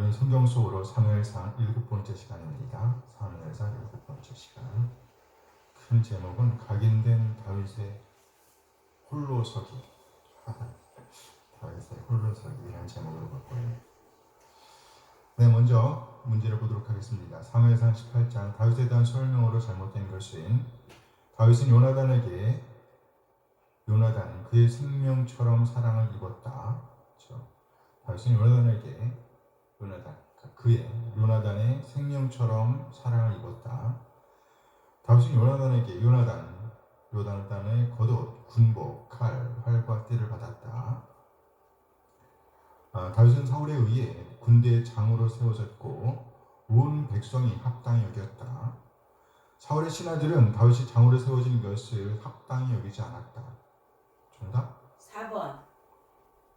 오늘은 성경 속으로 사무엘상 7번째 시간입니다. 사무엘상 7번째 시간. 큰 제목은 각인된 다윗의 홀로서기. 다윗의 홀로서기라는 제목으로 볼 거예요. 네, 먼저 문제를 보도록 하겠습니다. 사무엘상 18장 다윗에 대한 설명으로 잘못된 것은 다윗은 요나단 그의 생명처럼 사랑을 입었다. 그렇죠? 다윗은 요나단의 생명처럼 사랑을 입었다. 다윗은 요나단의 겉옷, 군복, 칼, 활과 띠를 받았다. 다윗은 사울에 의해 군대의 장으로 세워졌고 온 백성이 합당히 여겼다. 사울의 신하들은 다윗이 장으로 세워진 것을 합당히 여기지 않았다. 정답? 4번.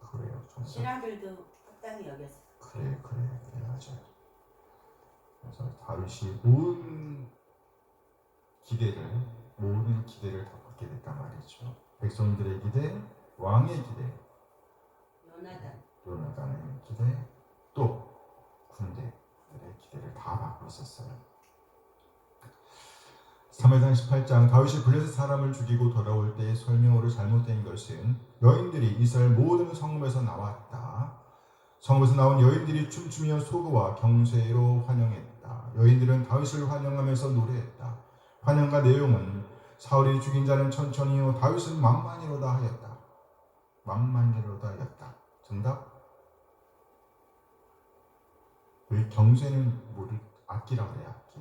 그래요. 정답. 신하들도 합당히 여겼어. 그래 맞아요. 그래서 다윗이 모든 기대를 다 받게 됐단 말이죠. 백성들의 기대, 왕의 기대, 요나단의 기대, 또 군대의 기대를 다 받고 있었어요. 사무엘상 18장 다윗이 블레셋 사람을 죽이고 돌아올 때의 설명으로 잘못된 것은 여인들이 이스라엘 모든 성읍에서 나왔다. 성읍에서 나온 여인들이 춤추며 소고와 경쇠로 환영했다. 여인들은 다윗을 환영하면서 노래했다. 환영가 내용은 사울이 죽인 자는 천천히요 다윗은 만만히로다 하였다. 정답? 여기 경쇠는 뭐를 악기라고 그래요. 악기.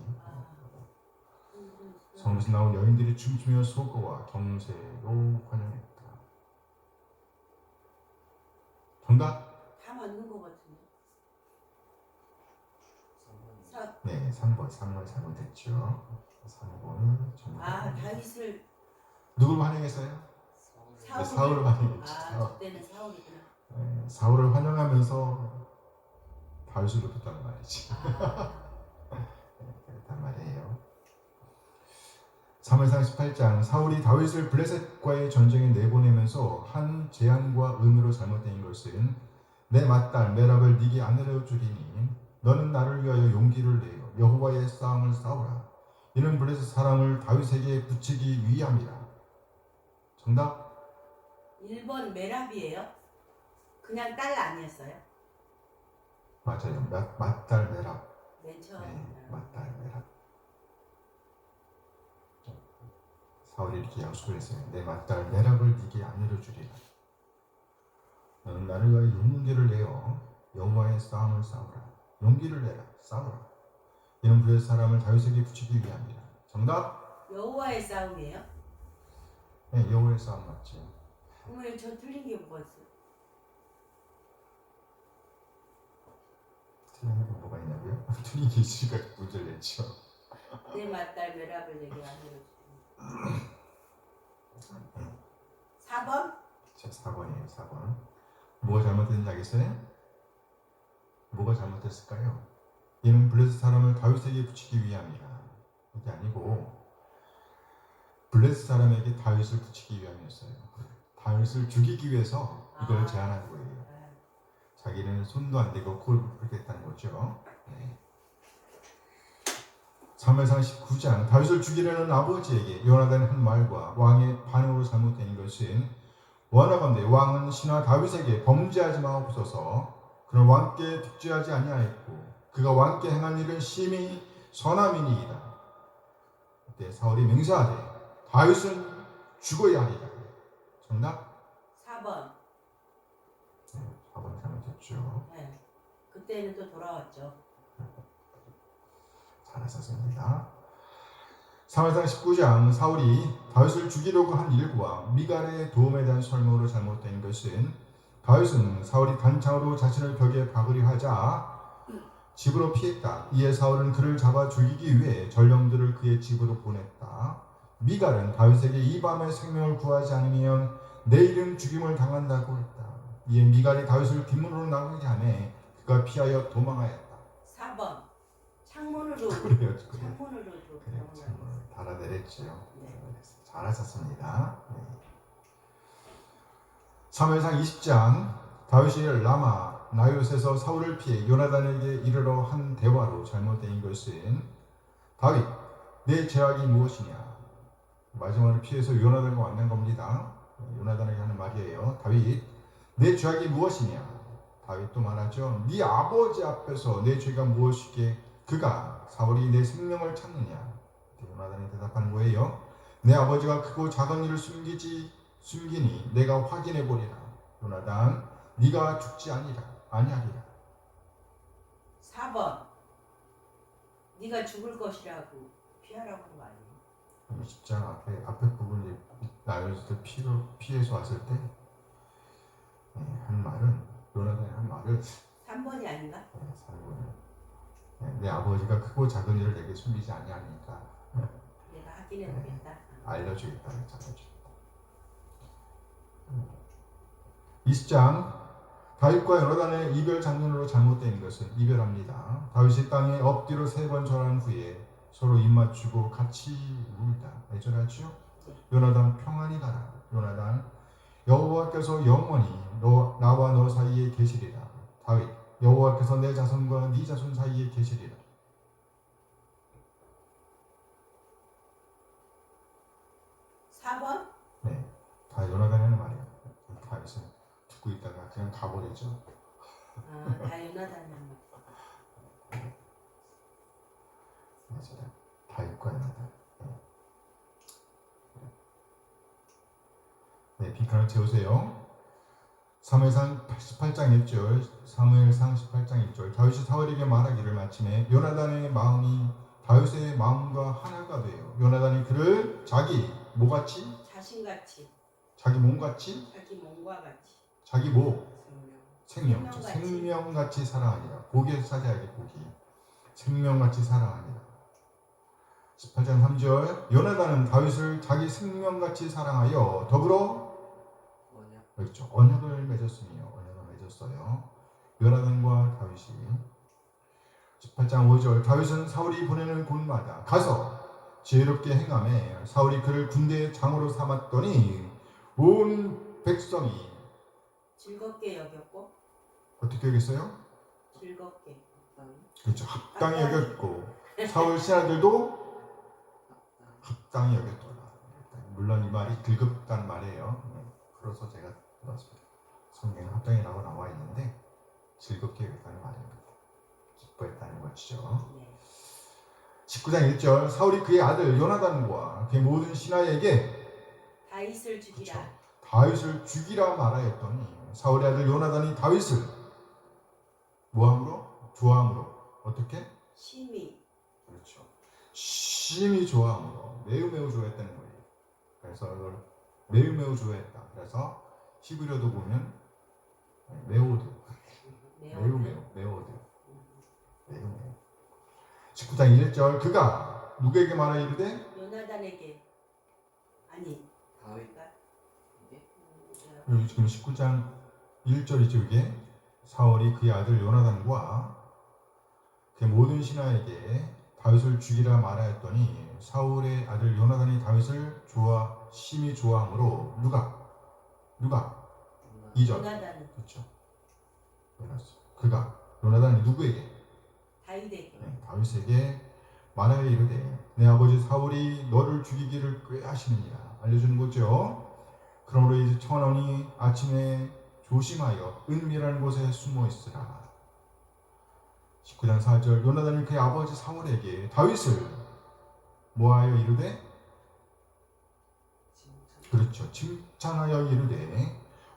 성읍에서 나온 여인들이 춤추며 소고와 경쇠로 환영했다. 정답? 다 맞는 것 같은데. 네, 3번 잘못했죠. 3번 정답. 다윗을 누굴 환영했어요? 사울을 환영했죠. 그때는 사울이구나. 네, 사울을 환영하면서 다윗을 높였다는 말이지. 그랬단 말이에요. 사무엘상 18장 사울이 다윗을 블레셋과의 전쟁에 내보내면서 한 제안과 의무로 잘못된 것은 내 맏딸 메랍을 네게 아내로 주리니 너는 나를 위하여 용기를 내어 여호와의 싸움을 싸우라. 이는 블레셋 사람을 다윗에게 붙이기 위함이라. 정답? 1번 메랍이에요? 그냥 딸 아니었어요? 맞아요. 맏딸 메랍. 맨 처음. 네, 맏딸 메랍. 사울이 이렇게 약속을 했어요. 내 맏딸 메랍을 네게 아내로 주리라. 너는 나를 위하여 용기를 내어 여호와의 싸움을 싸우라. 용기를 내라. 싸우라. 이는 블레셋 사람을 다윗에게 붙이기 위함이라. 정답? 여호와의 싸움이에요? 네, 여호와의 싸움 맞지. 왜 저 틀린 게 뭐가 있어요? 틀린 게 뭐가 있냐고요? 틀린 게 있으니까 문제를 냈죠. 내 맏딸 메랍을 내게 아내로 주리니. 4번? 자, 4번이에요. 4번. 뭐가 잘못됐는지 알겠어요? 뭐가 잘못됐을까요? 이는 블레셋 사람을 다윗에게 붙이기 위함이라. 이게 아니고 블레셋 사람에게 다윗을 붙이기 위함이었어요. 다윗을 죽이기 위해서 이걸 제안한 거예요. 자기는 손도 안 대고 코를 긁겠다는 거죠. 네. 사무엘상 19장 다윗을 죽이려는 아버지에게 요나단의 한 말과 왕의 반응으로 잘못된 것은 원하건대 왕은 신하 다윗에게 범죄하지 마옵소서. 그는 왕께 득죄하지 아니하였고 그가 왕께 행한 일은 심히 선함이니이다. 그때 사울이 맹세하되 다윗은 죽어야 하리라. 정답? 4번. 네, 4번 잘못했죠. 네. 그때는 또 돌아왔죠. 잘하셨습니다. 사무엘상 19장 사울이 다윗을 죽이려고 한 일과 미갈의 도움에 대한 설명으로 잘못된 것은 다윗은 사울이 단창으로 자신을 벽에 박으려 하자 집으로 피했다. 이에 사울은 그를 잡아 죽이기 위해 전령들을 그의 집으로 보냈다. 미갈은 다윗에게 이 밤에 생명을 구하지 않으면 내일은 죽임을 당한다고 했다. 이에 미갈이 다윗을 뒷문으로 나가게 하매 그가 피하여 도망하였다. 4번. 창문으로. 그래요. 창문으로 달아내렸죠. 네. 잘하셨습니다. 네. 사무엘상 20장 다윗이 라마 나요셋에서 사울을 피해 요나단에게 이르러 한 대화로 잘못된 것은 다윗 내 죄악이 무엇이냐. 마지막으로 피해서 요나단과 만난 겁니다. 요나단에게 하는 말이에요. 다윗 내 죄악이 무엇이냐. 다윗도 말하죠. 네 아버지 앞에서 내 죄가 무엇이게 그가 사울이 내 생명을 찾느냐. 요나단이 대답하는 거예요. 내 아버지가 크고 작은 일을 숨기니 내가 확인해 보리라. 요나단 네가 죽지 아니하리라. 4번. 네가 죽을 것이라고 피하라고 한 거 아니에요? 10장 앞에 부분이 나요셋을 피해서 왔을 때 한 말은 요나단이 한 말을 3번이 아닌가? 내 아버지가 크고 작은 일을 내게 숨기지 아니하니까 내가 확인해 보겠다. 알려주겠다. 20장 다윗과 요나단의 이별 장면으로 잘못된 것은 이별합니다. 다윗이 땅에 엎드려 3번 절한 후에 서로 입 맞추고 같이 울다 애절하죠. 요나단 평안히 가라. 요나단 여호와께서 영원히 나와 너 사이에 계시리라. 다윗 여호와께서 내 자손과 네 자손 사이에 계시리라. 네, 다 요나단이 하는 말이에요. 다윗은 듣고 있다가 그냥 가버리죠. 다 요나단이 한 말. 맞아요. 다윗과 요나단. 네, 빈칸을 채우세요. 사무엘상 18장 1절, 사무엘상 18장 1절. 다윗이 사울에게 말하기를 마침에 요나단의 마음이 다윗의 마음과 하나가 돼요. 요나단이 그를 자기 뭐같이? 자신같이. 자기 몸같이? 자기 몸과 같이. 자기 뭐? 생명. 생명같이 사랑하니라. 고기에서 사자에게 고기. 생명같이 사랑하니라. 18장 3절. 요나단은 다윗을 자기 생명같이 사랑하여 더불어 그렇죠. 언약을 맺었어요. 요나단과 다윗이. 18장 5절. 다윗은 사울이 보내는 곳마다 가서 지혜롭게 행하매 사울이 그를 군대의 장으로 삼았더니 온 백성이 즐겁게 여겼고. 어떻게 여겼어요? 즐겁게. 그렇죠. 합당히 여겼고 사울 신하들도 합당히 여겼더라. 물론 이 말이 즐겁다는 말이에요. 그래서 제가 들었습니다. 성경에 합당이라고 나와 있는데 즐겁게 여겼다는 말입니다. 기뻐했다는 것이죠. 19장 1절. 사울이 그의 아들 요나단과 그의 모든 신하에게 다윗을 죽이라. 그렇죠. 다윗을 죽이라 말하였더니 사울의 아들 요나단이 다윗을 뭐함으로? 좋아함으로. 어떻게? 심히. 그렇죠. 심히 좋아함으로. 매우 좋아했다는 거예요. 그래서 매우 좋아했다. 그래서 히브리어도 보면 매우 19장 1절. 그가 누구에게 말하 이르되? 요나단에게. 아니 다윗가 여기 지금 19장 1절이죠. 이게 사울이 그의 아들 요나단과 그의 모든 신하에게 다윗을 죽이라 말하였더니 사울의 아들 요나단이 다윗을 심히 좋아함으로 누가 2절. 요나단. 그렇죠. 그가 요나단이 누구에게? 다윗에게. 다윗에게 말하여 이르되 내 아버지 사울이 너를 죽이기를 꾀하시느니라. 알려주는 거죠. 그러므로 이제 청하노니 아침에 조심하여 은밀한 곳에 숨어 있으라. 19장 4절. 요나단이 그의 아버지 사울에게 다윗을 뭐하여 이르되? 그렇죠. 칭찬하여 이르되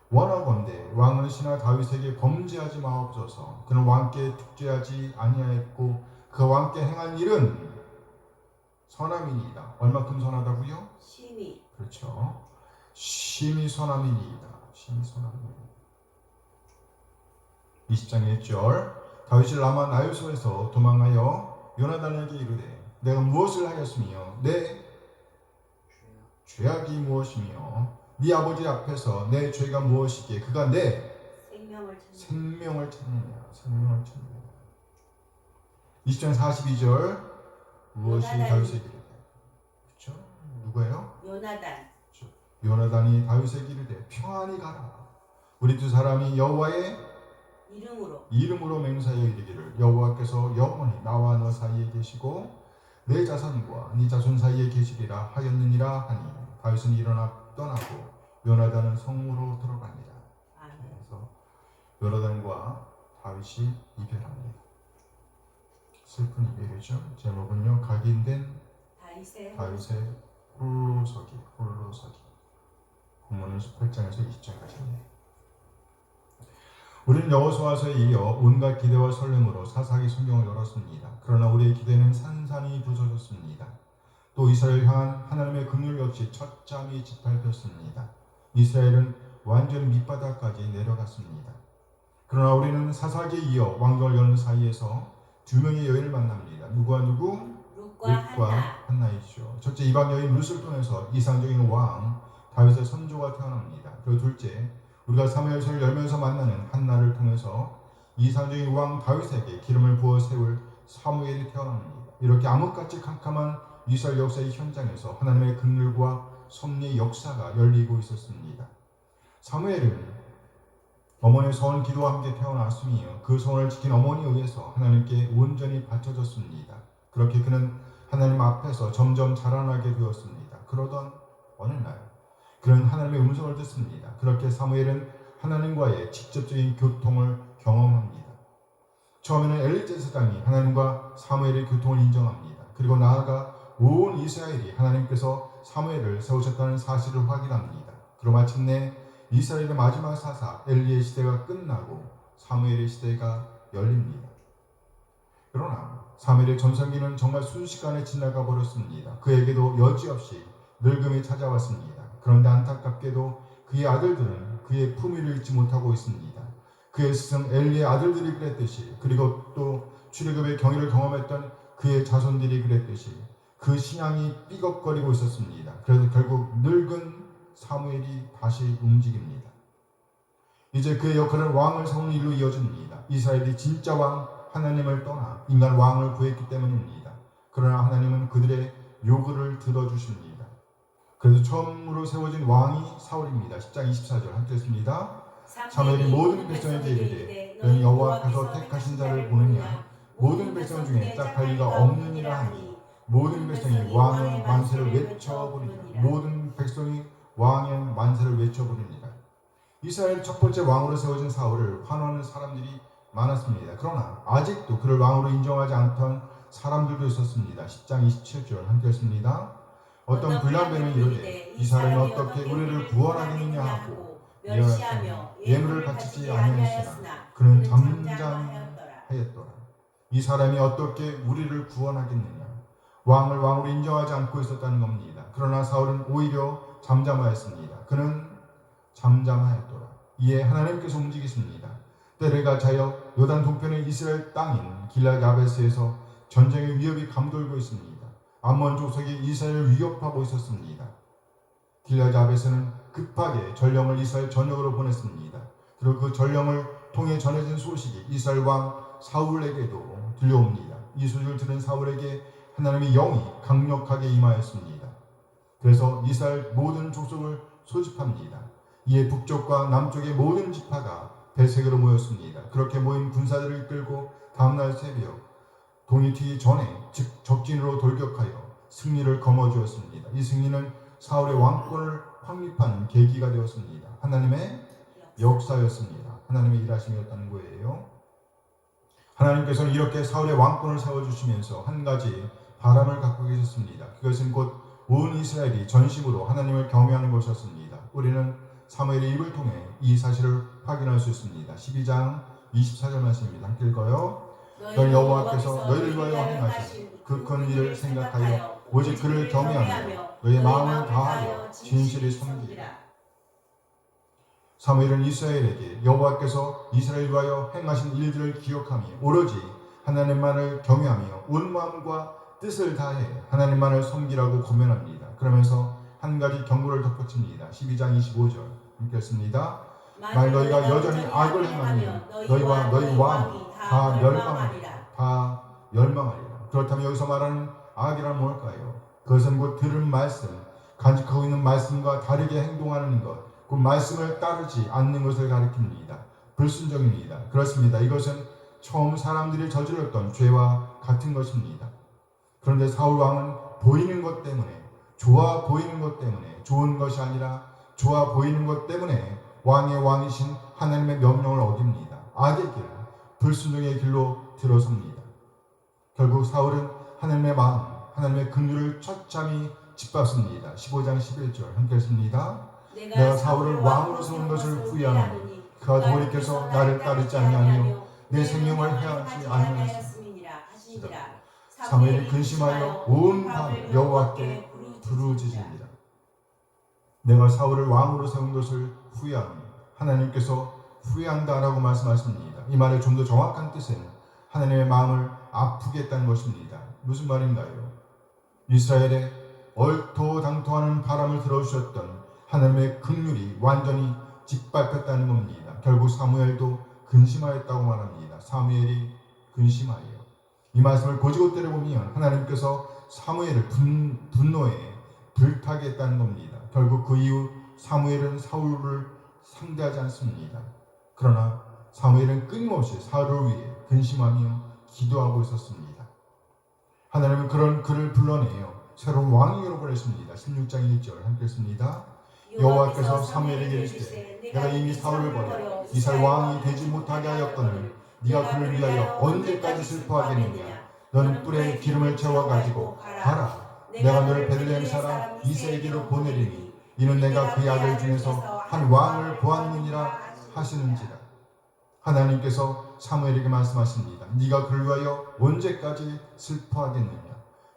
원하건대 왕의 신하 다윗에게 범죄하지 마옵소서. 그는 왕께 tuk죄하지 아니하였고 그 왕께 행한 일은 선함이니이다. 얼마큼 선하다고요? 심히. 그렇죠. 심히 선함이니이다. 심히 선함이니이다. 20장 1절. 다윗이 라마 나요소에서 도망하여 요나단에게 이르되 내가 무엇을 하였으며 내 죄악이 무엇이며 네 아버지 앞에서 내 죄가 무엇이기에 그가 내 생명을 찾느냐. 20장 42절. 무엇이 다윗에게 이르되? 그렇죠? 누구예요? 요나단. 요나단이 다윗에게 이르되 평안히 가라. 우리 두 사람이 여호와의 이름으로 맹세하여 이르기를 여호와께서 영원히 나와 너 사이에 계시고 내 자손과 네 자손 사이에 계시리라 하였느니라 하니 다윗은 일어나 떠나고 요나단은 성으로 들어갑니다. 아멘. 그래서 요나단과 다윗이 이별합니다. 슬픈 이별이죠. 제목은요 각인된 다윗의 홀로 서기. 본문은 18장에서 20장까지입니다. 우리는 여호수아서에 이어 온갖 기대와 설렘으로 사사기 성경을 열었습니다. 그러나 우리의 기대는 산산이 부서졌습니다. 또 이스라엘 향한 하나님의 긍휼 역시 첫잠이 짓밟혔습니다. 이스라엘은 완전 밑바닥까지 내려갔습니다. 그러나 우리는 사사기에 이어 왕정을 여는 사이에서 두 명의 여인을 만납니다. 누구와 누구? 룻과 한나이죠. 첫째 이방 여인 룻을 통해서 이상적인 왕 다윗의 선조가 태어납니다. 그리고 둘째 우리가 사무엘서를 열면서 만나는 한나를 통해서 이상적인 왕 다윗에게 기름을 부어 세울 사무엘이 태어납니다. 이렇게 암흑같이 캄캄한 이스라엘 역사의 현장에서 하나님의 긍휼과 섭리의 역사가 열리고 있었습니다. 사무엘은 어머니의 서원 기도와 함께 태어났으며 그 소원을 지킨 어머니에 의해서 하나님께 온전히 바쳐졌습니다. 그렇게 그는 하나님 앞에서 점점 자라나게 되었습니다. 그러던 어느 날 그는 하나님의 음성을 듣습니다. 그렇게 사무엘은 하나님과의 직접적인 교통을 경험합니다. 처음에는 엘리 제사장이 하나님과 사무엘의 교통을 인정합니다. 그리고 나아가 온 이스라엘이 하나님께서 사무엘을 세우셨다는 사실을 확인합니다. 그리고 마침내 이스라엘의 마지막 사사 엘리의 시대가 끝나고 사무엘의 시대가 열립니다. 그러나 사무엘의 전성기는 정말 순식간에 지나가 버렸습니다. 그에게도 여지없이 늙음이 찾아왔습니다. 그런데 안타깝게도 그의 아들들은 그의 품위를 잊지 못하고 있습니다. 그의 스승 엘리의 아들들이 그랬듯이 그리고 또 출애굽의 경위를 경험했던 그의 자손들이 그랬듯이 그 신앙이 삐걱거리고 있었습니다. 그래서 결국 늙은 사무엘이 다시 움직입니다. 이제 그의 역할은 왕을 세우는 일로 이어집니다. 이스라엘이 진짜 왕 하나님을 떠나 인간 왕을 구했기 때문입니다. 그러나 하나님은 그들의 요구를 들어주십니다. 그래서 처음으로 세워진 왕이 사울입니다. 10장 24절 함께 했습니다. 사무엘이 모든 백성에게 이르되 너희 여호와께서 택하신 자를 보느냐 모든 백성 중에 짝할 리가 없느니라 하니 모든 백성이 왕의 만세를 외쳐부리니라. 모든 백성이 왕의 만세를 외쳐부리니라. 이스라엘 첫 번째 왕으로 세워진 사울을 환호하는 사람들이 많았습니다. 그러나 아직도 그를 왕으로 인정하지 않던 사람들도 있었습니다. 10장 27절 함께 했습니다. 어떤 불량배는 이르되 이 사람이 어떻게 우리를 구원하겠느냐 하고 멸시하며 예물을 바치지 아니하였으나 그는 잠잠하였더라. 이 사람이 어떻게 우리를 구원하겠느냐. 왕을 왕으로 인정하지 않고 있었다는 겁니다. 그러나 사울은 오히려 잠잠하였습니다. 그는 잠잠하였더라. 이에 하나님께서 움직이십니다. 때를 가차여 요단 동편의 이스라엘 땅인 길앗 야베스에서 전쟁의 위협이 감돌고 있습니다. 암몬 족속이 이스라엘을 위협하고 있었습니다. 길앗 야베스는 급하게 전령을 이스라엘 전역으로 보냈습니다. 그리고 그 전령을 통해 전해진 소식이 이스라엘 왕 사울에게도 들려옵니다. 이 소식을 들은 사울에게 하나님의 영이 강력하게 임하였습니다. 그래서 이스라엘 모든 족속을 소집합니다. 이에 북쪽과 남쪽의 모든 지파가 배색으로 모였습니다. 그렇게 모인 군사들을 이끌고 다음날 새벽 동이 튀기 전에 즉 적진으로 돌격하여 승리를 거머쥐었습니다. 이 승리는 사울의 왕권을 확립하는 계기가 되었습니다. 하나님의 역사였습니다. 하나님의 일하심이었다는 거예요. 하나님께서는 이렇게 사울의 왕권을 세워주시면서 한 가지 바람을 갖고 계셨습니다. 그것은 곧 온 이스라엘이 전심으로 하나님을 경외하는 것이었습니다. 우리는 사무엘의 입을 통해 이 사실을 확인할 수 있습니다. 12장 24절 말씀입니다. 함께 읽어요. 너희 여호와께서 너희를 위하여 행하신 그 큰 일을 생각하여 오직 그를 경외하며 너희 마음을 다하여 진실히 섬기라. 사무엘은 이스라엘에게 여호와께서 이스라엘 위하여 행하신 일들을 기억하며 오로지 하나님만을 경외하며 온 마음과 뜻을 다해 하나님만을 섬기라고 권면합니다. 그러면서 한 가지 경고를 덧붙입니다. 12장 25절 함께 했습니다. 만일 너희가 여전히 악을 행하면 너희와 너희 왕이 다 멸망하리라. 그렇다면 여기서 말하는 악이란 뭘까요? 그것은 곧 들은 말씀, 간직하고 있는 말씀과 다르게 행동하는 것, 그 말씀을 따르지 않는 것을 가리킵니다. 불순종입니다. 그렇습니다. 이것은 처음 사람들이 저질렀던 죄와 같은 것입니다. 그런데 사울 왕은 보이는 것 때문에, 좋아 보이는 것 때문에, 좋은 것이 아니라 좋아 보이는 것 때문에 왕의 왕이신 하나님의 명령을 어깁니다. 악의 길, 불순종의 길로 들어섭니다. 결국 사울은 하나님의 마음, 하나님의 긍휼을 처참히 짓밟습니다. 15장 11절 함께 했습니다. 내가 사울을 왕으로 세운 것을 후회하노니 그가 돌이켜서 나를 따르지 아니하며 내 생명을 해하지 아니하였습니다. 사무엘이 근심하여 온 밤 여호와께 부르짖습니다. 내가 사울을 왕으로 세운 것을 후회하노니 하나님께서 후회한다라고 말씀하십니다. 이 말의 좀 더 정확한 뜻은 하나님의 마음을 아프게 했다는 것입니다. 무슨 말인가요? 이스라엘에 얼토당토하는 바람을 들어주셨던 하나님의 긍휼이 완전히 짓밟혔다는 겁니다. 결국 사무엘도 근심하였다고 말합니다. 사무엘이 근심하여. 이 말씀을 고지고대로 보면 하나님께서 사무엘을 분노에 불타게 했다는 겁니다. 결국 그 이후 사무엘은 사울을 상대하지 않습니다. 그러나 사무엘은 끊임없이 사울을 위해 근심하며 기도하고 있었습니다. 하나님은 그런 그를 불러내어 새로운 왕위로 보내십니다. 16장 1절 함께 했습니다. 여호와께서 사무엘에게 이르시되 내가 이미 사울을 버려 이스라엘 왕이 되지 못하게 하였거늘 네가 그를 위하여 언제까지 슬퍼하겠느냐. 너는 뿔에 기름을 채워 가지고 가라. 내가 너를 베들레헴 사람 이새에게로 보내리니 이는 내가 그의 아들 중에서 한 왕을 보았느니라 하시는지라. 하나님께서 사무엘에게 말씀하십니다. 네가 그를 위하여 언제까지 슬퍼하겠느냐.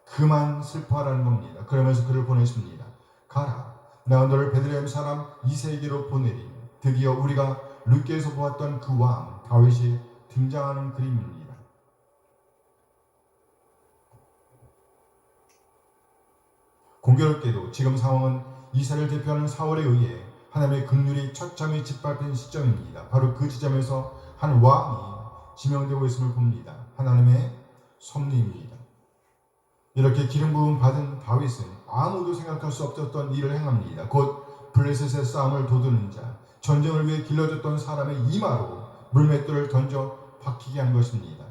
그만 슬퍼하라는 겁니다. 그러면서 그를 보내십니다. 가라. 내가 너를 베들레헴 사람 이새에게로 보내리니. 드디어 우리가 룻기에서 보았던 그 왕 다윗이 등장하는 그림입니다. 공교롭게도 지금 상황은 이스라엘을 대표하는 사울에 의해 하나님의 긍휼이 처참히 짓밟힌 시점입니다. 바로 그 지점에서 한 왕이 지명되고 있음을 봅니다. 하나님의 섭리입니다. 이렇게 기름 부음 받은 다윗은 아무도 생각할 수 없었던 일을 행합니다. 곧 블레셋의 싸움을 도두는 자, 전쟁을 위해 길러졌던 사람의 이마로 물맷돌을 던져 박히게 한 것입니다.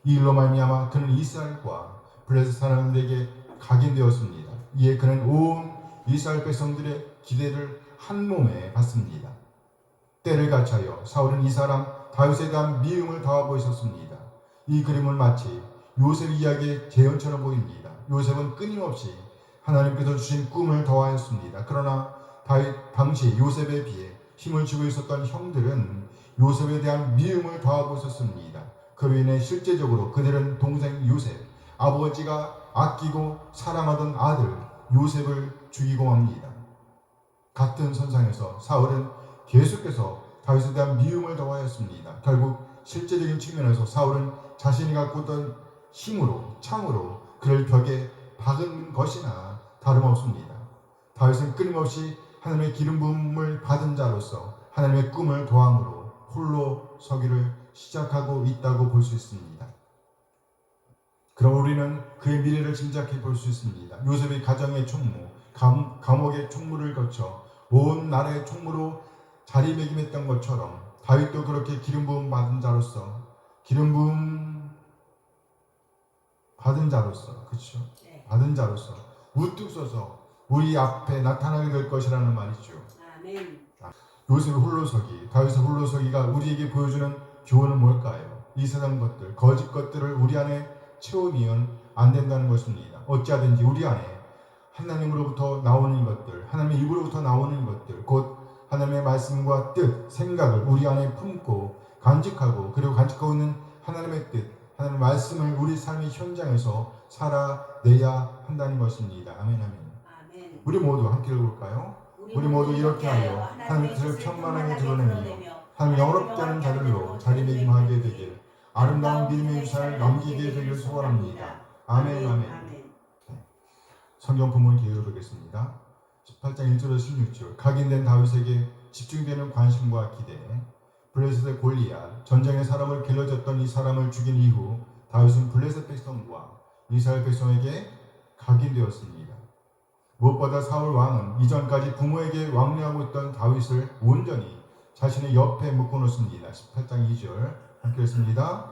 이 일로 말미암아 그는 이스라엘과 블레셋 사람들에게 각인되었습니다. 이에 그는 온 이스라엘 백성들의 기대를 한 몸에 받습니다. 때를 같이하여 사울은 이 사람 다윗에 대한 미움을 더하고 있었습니다. 이 그림은 마치 요셉 이야기의 재현처럼 보입니다. 요셉은 끊임없이 하나님께서 주신 꿈을 더하였습니다. 그러나 당시 요셉에 비해 힘을 쥐고 있었던 형들은 요셉에 대한 미움을 더하고 있었습니다. 그로 인해 실제적으로 그들은 동생 요셉, 아버지가 아끼고 사랑하던 아들 요셉을 죽이고 맙니다. 같은 선상에서 사울은 계속해서 다윗에 대한 미움을 더하였습니다. 결국 실제적인 측면에서 사울은 자신이 갖고 있던 힘으로, 창으로 그를 벽에 박은 것이나 다름없습니다. 다윗은 끊임없이 하나님의 기름 부음을 받은 자로서 하나님의 꿈을 도함으로 홀로 서기를 시작하고 있다고 볼 수 있습니다. 그럼 우리는 그의 미래를 짐작해 볼 수 있습니다. 요셉의 가정의 총무, 감옥의 총무를 거쳐 온 나라의 총무로 자리매김했던 것처럼 다윗도 그렇게 기름 부음 받은 자로서 그렇죠? 받은 자로서 우뚝 서서 우리 앞에 나타나게 될 것이라는 말이죠. 아멘. 요셉의 홀로서기, 다윗의 홀로서기가 우리에게 보여주는 교훈은 뭘까요? 이 세상 것들, 거짓 것들을 우리 안에 채우면 안 된다는 것입니다. 어찌하든지 우리 안에 하나님으로부터 나오는 것들, 하나님의 입으로부터 나오는 것들, 곧 하나님의 말씀과 뜻, 생각을 우리 안에 품고 간직하고, 그리고 간직하고 있는 하나님의 뜻, 하나님의 말씀을 우리 삶의 현장에서 살아내야 한다는 것입니다. 아멘, 아멘. 우리 모두 함께 읽어볼까요? 우리 모두 이렇게 하여 하나님의 뜻을 편만하게 드러내며 하나님 영원롭지 않은 자들로 자리매김하게 되길, 아름다운 믿음의 유산을 남기게 되길 소원합니다. 아멘, 아멘. 성경 본문 기회로 보겠습니다. 18장 1절에서 16절. 각인된 다윗에게 집중되는 관심과 기대. 블레셋의 골리앗, 전쟁의 사람을 길러줬던 이 사람을 죽인 이후 다윗은 블레셋 백성과 이스라엘 백성에게 각인되었습니다. 무엇보다 사울 왕은 이전까지 부모에게 왕래하고 있던 다윗을 온전히 자신의 옆에 묶어 놓습니다. 18장 2절 함께 읽습니다.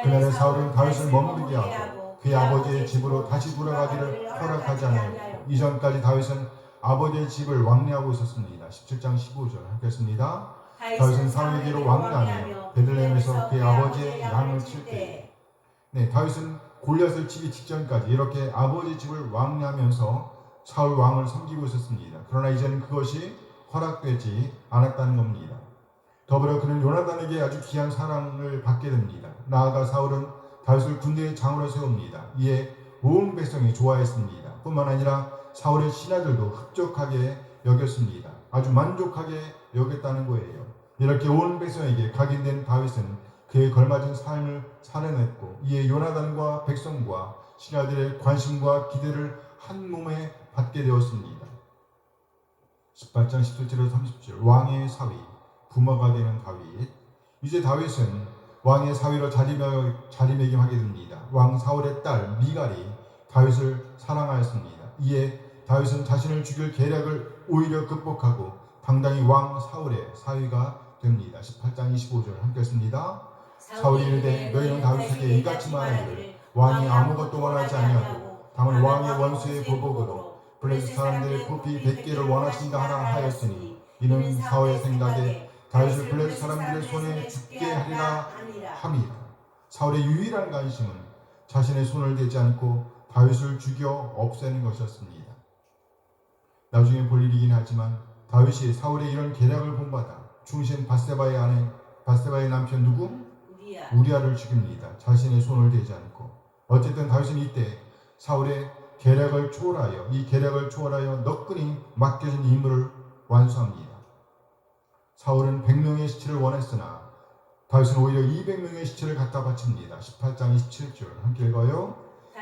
그날에 사울은 다윗을 머무르게 하고 그의 아버지의 집으로 다시 돌아가기를 허락하지 않았고 이전까지 다윗은 아버지의 집을 왕래하고 있었습니다. 17장 15절 함께 읽습니다. 다윗은 사울에게로 왕래하며 베들레헴에서 그의 아버지의 양을 칠 때에 다윗은 골리앗을 치기 직전까지 이렇게 아버지 집을 왕래하면서 사울 왕을 섬기고 있었습니다. 그러나 이제는 그것이 허락되지 않았다는 겁니다. 더불어 그는 요나단에게 아주 귀한 사랑을 받게 됩니다. 나아가 사울은 다윗을 군대의 장으로 세웁니다. 이에 온 백성이 좋아했습니다. 뿐만 아니라 사울의 신하들도 흡족하게 여겼습니다. 아주 만족하게 여겼다는 거예요. 이렇게 온 백성에게 각인된 다윗은 그에 걸맞은 삶을 살아냈고 이에 요나단과 백성과 신하들의 관심과 기대를 한 몸에 받게 되었습니다. 18장 17절에서 30절 왕의 사위 부모가 되는 다윗. 이제 다윗은 왕의 사위로 자리매김하게 됩니다. 왕 사울의 딸 미갈이 다윗을 사랑하였습니다. 이에 다윗은 자신을 죽일 계략을 오히려 극복하고 당당히 왕 사울의 사위가 됩니다. 18장 25절 함께 했습니다. 사울이 이르되 너희는 다윗에게 이같이 말하기를 왕이 아무것도 원하지 아니하고 다만 왕의 원수의 보복으로 블레셋 사람들의 부피 100개를 원하신다 하나 하였으니 이는 사울의 생각에 다윗을 블레셋 사람들의 손에 죽게 하리라 함이라. 사울의 유일한 관심은 자신의 손을 대지 않고 다윗을 죽여 없애는 것이었습니다. 나중에 볼 일이긴 하지만 다윗이 사울의 이런 계략을 본받아 충신 바세바의 아내 바세바의 남편 누구? 우리아를 죽입니다. 자신의 손을 대지 않고. 어쨌든 다윗은 이때 사울의 계략을 초월하여 너끈히 맡겨진 임무를 완수합니다. 사울은 100명의 시체를 원했으나 다윗은 오히려 200명의 시체를 갖다 바칩니다. 18장 27절 함께 읽어요.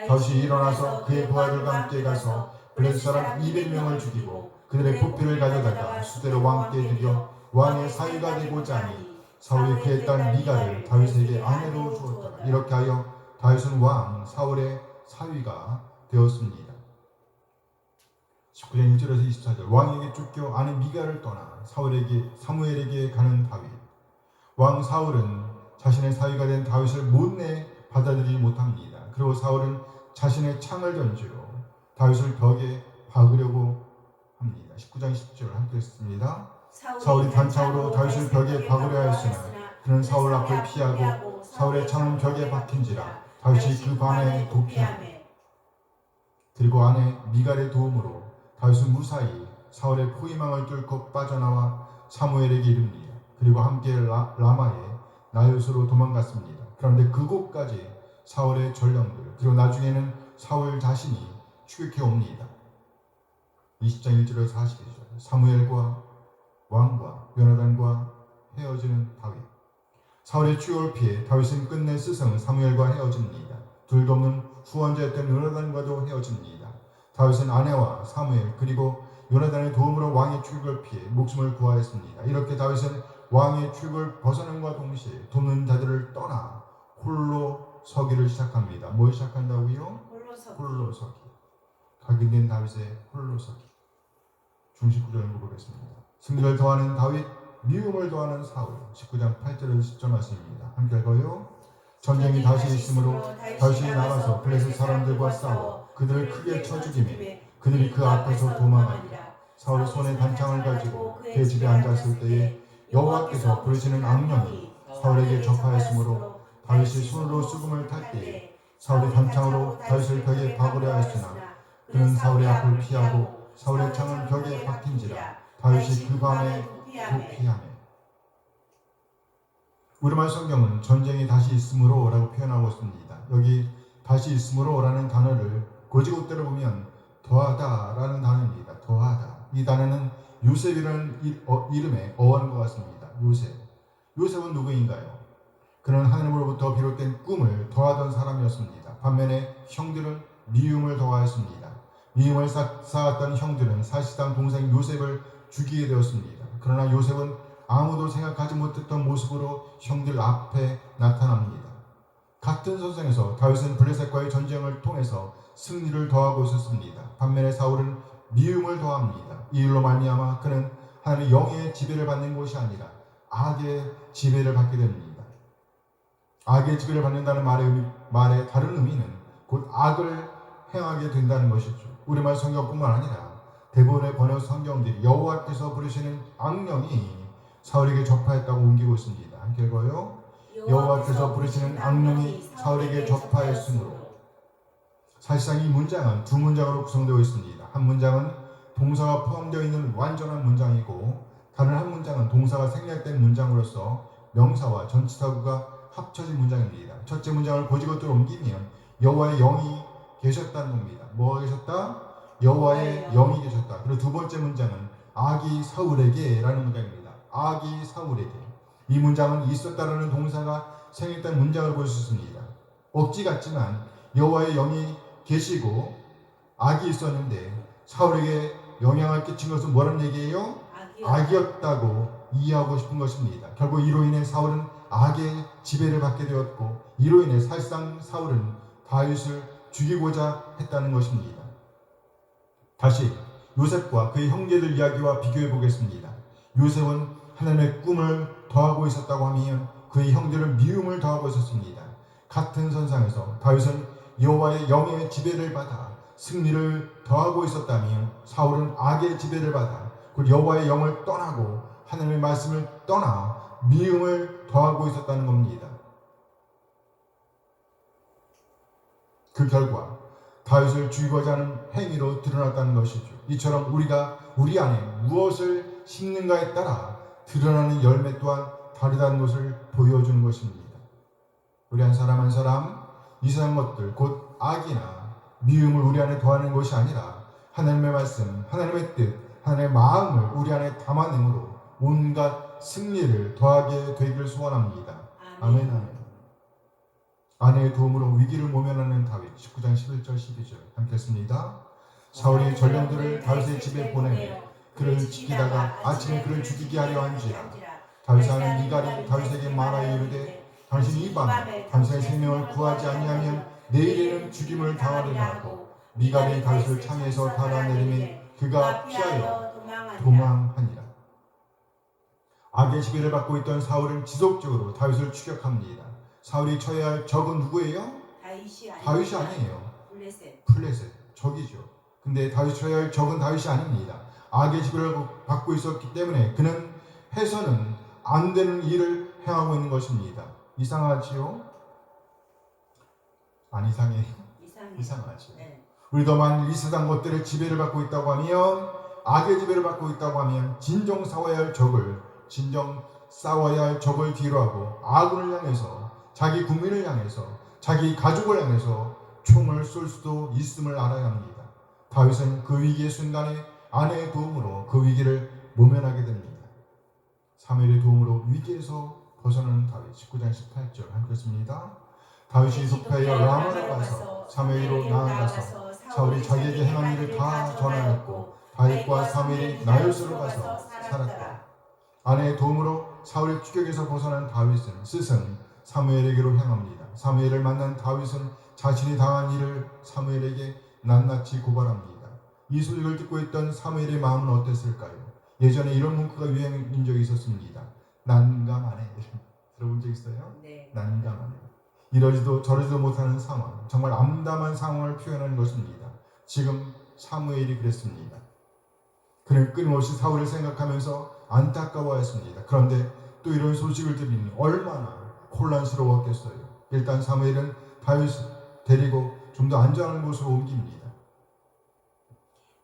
다윗이 일어나서 그의 부하들과 함께 가서 블레셋 사람 200명을 죽이고 그들의 부피를 가져다가 수대로 왕께 드려 왕의 사위가 되고자 하니 사울이 그의 딸 미갈을 다윗에게 아내로 주었더라. 이렇게 하여 다윗은 왕 사울의 사위가 되었습니다. 19장 1절에서 24절 왕에게 쫓겨 아내 미갈을 떠나 사무엘에게 가는 다윗. 왕 사울은 자신의 사위가 된 다윗을 못내 받아들이지 못합니다. 그리고 사울은 자신의 창을 던지러 다윗을 벽에 박으려고 합니다. 19장 10절 함께 했습니다. 사울이 단창으로 다윗을 벽에 박으려 하였으나 그는 사울 앞을 피하고 사울의 창은 벽에 박힌지라 다윗이 그 밤에 도피하매 그리고 아내 미갈의 도움으로 다윗은 무사히 사울의 포위망을 뚫고 빠져나와 사무엘에게 이릅니다. 그리고 함께 라마의 나요스로 도망갔습니다. 그런데 그곳까지 사울의 전령들 그리고 나중에는 사울 자신이 추격해 옵니다. 20장 1절에서 42절 사무엘과 왕과 요나단과 헤어지는 다윗. 사울의 추격을 피해 다윗은 끝내 스승 사무엘과 헤어집니다. 둘도 없는 후원자였던 요나단과도 헤어집니다. 다윗은 아내와 사무엘 그리고 요나단의 도움으로 왕의 추격을 피해 목숨을 구하였습니다. 이렇게 다윗은 왕의 추격을 벗어남과 동시에 돕는 자들을 떠나 홀로 서기를 시작합니다. 뭘 시작한다고요? 홀로 서기. 각인된 다윗의 홀로 서기. 중심 구절을 보겠습니다. 승리를 더하는 다윗, 미움을 더하는 사울. 19장 8절에서 10절 말씀입니다. 함께 읽어요. 전쟁이 다시 있으므로 다윗이 나가서 블레셋 사람들과 싸워 그들을 크게 쳐 죽이매 그들이 그 앞에서 도망하니라. 사울이 손에 단창을 가지고 그의 집에 앉았을 때에 여호와께서 부르시는 악령이 사울에게 접하였으므로 다윗이 손으로 수금을 탈 때에 사울이 단창으로 다윗을 벽에 박으려 하였으나 그는 사울의 앞을 피하고 사울의 창은 벽에 박힌지라 다윗이 그 밤에 도피하매. 우리말 성경은 전쟁이 다시 있으므로 라고 표현하고 있습니다. 여기 다시 있으므로 라는 단어를 고지고대로 보면 더하다 라는 단어입니다. 더하다. 이 단어는 요셉이라는 이름의 어원과 같습니다. 요셉은 누구인가요? 그는 하나님으로부터 비롯된 꿈을 더하던 사람이었습니다. 반면에 형들은 미움을 더하였습니다. 미움을 쌓았던 형들은 사실상 동생 요셉을 죽이게 되었습니다. 그러나 요셉은 아무도 생각하지 못했던 모습으로 형들 앞에 나타납니다. 같은 선상에서 다윗은 블레셋과의 전쟁을 통해서 승리를 더하고 있었습니다. 반면에 사울은 미움을 더합니다. 이 일로 말미암아 그는 하나님의 영의 지배를 받는 것이 아니라 악의 지배를 받게 됩니다. 악의 지배를 받는다는 말의 다른 의미는 곧 악을 행하게 된다는 것이죠. 우리말 성경뿐만 아니라 대부분의 번역 성경들이 여호와께서 부르시는 악령이 사울에게 접하였다고 옮기고 있습니다. 함께 읽어요. 여호와께서 부르시는 악령이 사울에게 접하였으므로. 사실상 이 문장은 두 문장으로 구성되어 있습니다. 한 문장은 동사가 포함되어 있는 완전한 문장이고 다른 한 문장은 동사가 생략된 문장으로서 명사와 전치사구가 합쳐진 문장입니다. 첫째 문장을 고지것대로 옮기면 여호와의 영이 계셨다는 겁니다. 뭐가 계셨다? 여호와의 영이 계셨다. 그리고 두 번째 문장은 악이 사울에게 라는 문장입니다. 악이 사울에게. 이 문장은 있었다라는 동사가 생략된 문장을 볼 수 있습니다. 억지 같지만 여호와의 영이 계시고 악이 있었는데 사울에게 영향을 끼친 것은 뭐라는 얘기예요? 악이었다고 이해하고 싶은 것입니다. 결국 이로 인해 사울은 악의 지배를 받게 되었고 이로 인해 사실상 사울은 다윗을 죽이고자 했다는 것입니다. 다시 요셉과 그의 형제들 이야기와 비교해 보겠습니다. 요셉은 하나님의 꿈을 더하고 있었다고 하면 그의 형제들은 미움을 더하고 있었습니다. 같은 선상에서 다윗은 여호와의 영의 지배를 받아 승리를 더하고 있었다면 사울은 악의 지배를 받아 곧 여호와의 영을 떠나고 하나님의 말씀을 떠나 미움을 더하고 있었다는 겁니다. 그 결과 다윗을 죽이고자 하는 행위로 드러났다는 것이죠. 이처럼 우리가 우리 안에 무엇을 심는가에 따라 드러나는 열매 또한 다르다는 것을 보여주는 것입니다. 우리 한 사람 한 사람 이 세상 것들 곧 악이나 미움을 우리 안에 더하는 것이 아니라 하나님의 말씀, 하나님의 뜻, 하나님의 마음을 우리 안에 담아내므로 온갖 승리를 더하게 되기를 소원합니다. 아멘. 아멘. 아내의 도움으로 위기를 모면하는 다윗 19장 11절 12절 함께 했습니다. 사울이 전령들을 다윗의 집에 보내며 그를 지키다가 아침에 그를 죽이게 하려 한지라. 다윗은 미갈이 다윗에게 말하여 이르되 당신이 이 밤에 당신의 생명을 구하지 아니하면 내일에는 죽임을 당하리라 하고 미갈이 다윗을 창에서 달아내리매 그가 피하여 도망하니라. 악의 지배를 받고 있던 사울은 지속적으로 다윗을 추격합니다. 사울이 쳐야 할 적은 누구예요? 다윗이 아니에요. 블레셋 적이죠. 근데 다윗이 쳐야 할 적은 다윗이 아닙니다. 악의 지배를 받고 있었기 때문에 그는 해서는 안 되는 일을 행하고 있는 것입니다. 이상하지요? 안 이상해요? 이상하죠. 네. 우리도 만일 이 세상 것들의 지배를 받고 있다고 하면 악의 지배를 받고 있다고 하면 진정 싸워야 할 적을 뒤로 하고 아군을 향해서 자기 국민을 향해서 자기 가족을 향해서 총을 쏠 수도 있음을 알아야 합니다. 다윗은 그 위기의 순간에 아내의 도움으로 그 위기를 모면하게 됩니다. 사무엘의 도움으로 위기에서 벗어나는 다윗 19장 18절 함께 했습니다. 다윗이 도피하여 라마로 가서 사무엘로 나아가서 사울이 자기에게 행한 일을 다 전하였고 다윗과 사무엘이 나요스로 가서 살았다. 아내의 도움으로 사울의 추격에서 벗어난 다윗은 스승 사무엘에게로 향합니다. 사무엘을 만난 다윗은 자신이 당한 일을 사무엘에게 낱낱이 고발합니다. 이 소식을 듣고 있던 사무엘의 마음은 어땠을까요? 예전에 이런 문구가 유행인 적이 있었습니다. 난감하네. 들어본 적 있어요? 네. 난감하네. 이러지도 저러지도 못하는 상황, 정말 암담한 상황을 표현하는 것입니다. 지금 사무엘이 그랬습니다. 그는 끊임없이 사울을 생각하면서 안타까워했습니다. 그런데 또 이런 소식을 들으니 얼마나 혼란스러웠겠어요. 일단 사무엘은 다윗을 데리고 좀 더 안전한 곳으로 옮깁니다.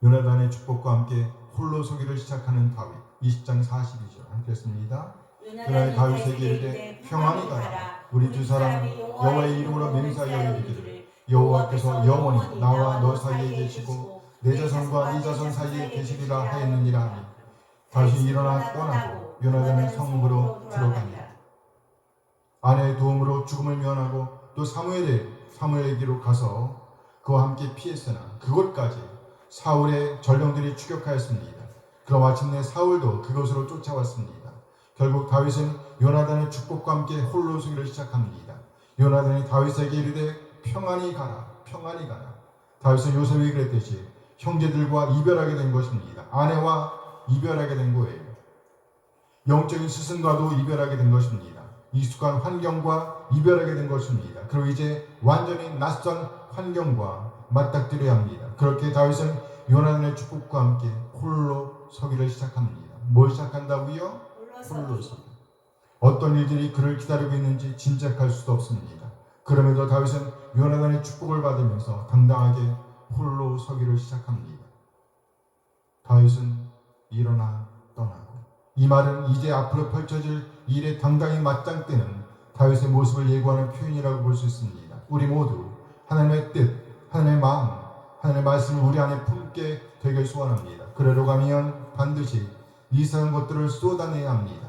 요나단의 축복과 함께 홀로 서기를 시작하는 다윗 20장 42절 함께 했습니다. 요나단이 다윗에게 이르되 평안히 가라. 우리 두 사람이 여호와의 이름으로 맹세하여 이르기를 여호와께서 영원히 나와 너 사이에 계시고 내 자손과 네 자손 사이에 계시리라 하였느니라 하니 다윗이 일어나 떠나고 요나단은 성읍으로 들어가니라. 아내의 도움으로 죽음을 면하고 또 사무엘에게로 가서 그와 함께 피했으나 그곳까지 사울의 전령들이 추격하였습니다. 그럼 마침내 사울도 그곳으로 쫓아왔습니다. 결국 다윗은 요나단의 축복과 함께 홀로 서기를 시작합니다. 요나단이 다윗에게 이르되 평안히 가라, 평안히 가라. 다윗은 요셉이 그랬듯이 형제들과 이별하게 된 것입니다. 아내와 이별하게 된 거예요. 영적인 스승과도 이별하게 된 것입니다. 익숙한 환경과 이별하게 된 것입니다. 그리고 이제 완전히 낯선 환경과 맞닥뜨려야 합니다. 그렇게 다윗은 요나단의 축복과 함께 홀로 서기를 시작합니다. 뭘 시작한다고요? 홀로 서기. 어떤 일들이 그를 기다리고 있는지 짐작할 수도 없습니다. 그럼에도 다윗은 요나단의 축복을 받으면서 당당하게 홀로 서기를 시작합니다. 다윗은 일어나 떠나고, 이 말은 이제 앞으로 펼쳐질 일에 당당히 맞짱 뜨는 다윗의 모습을 예고하는 표현이라고 볼 수 있습니다. 우리 모두 하나님의 뜻, 하나님의 마음, 하나님의 말씀을 우리 안에 품게 되길 소원합니다. 그러려고 하면 반드시 이상한 것들을 쏟아내야 합니다.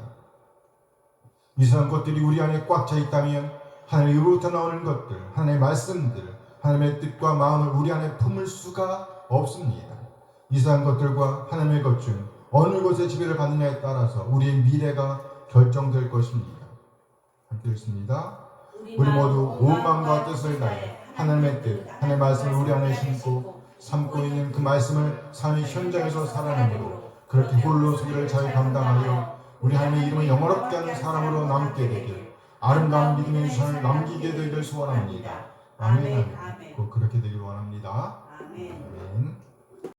이상한 것들이 우리 안에 꽉 차 있다면 하나님으로부터 나오는 것들, 하나님의 말씀들, 하나님의 뜻과 마음을 우리 안에 품을 수가 없습니다. 이상한 것들과 하나님의 것 중 어느 것에 지배를 받느냐에 따라서 우리의 미래가 결정될 것입니다. 함께 읽습니다. 우리 모두 온 마음과 뜻을 다해 하나님의 뜻, 하나님의 말씀을 우리 안에 심고 삼고 있는 그 말씀을 삶의 현장에서 살아내므로 그렇게 홀로 서기를 잘 감당하여 우리 하나님의 이름을 영원롭게 하는 사람으로 남게 되길, 아름다운 믿음의 유산을 남기게 되길 소원합니다. 아멘. 꼭 그렇게 되길 원합니다. 아멘. 아멘.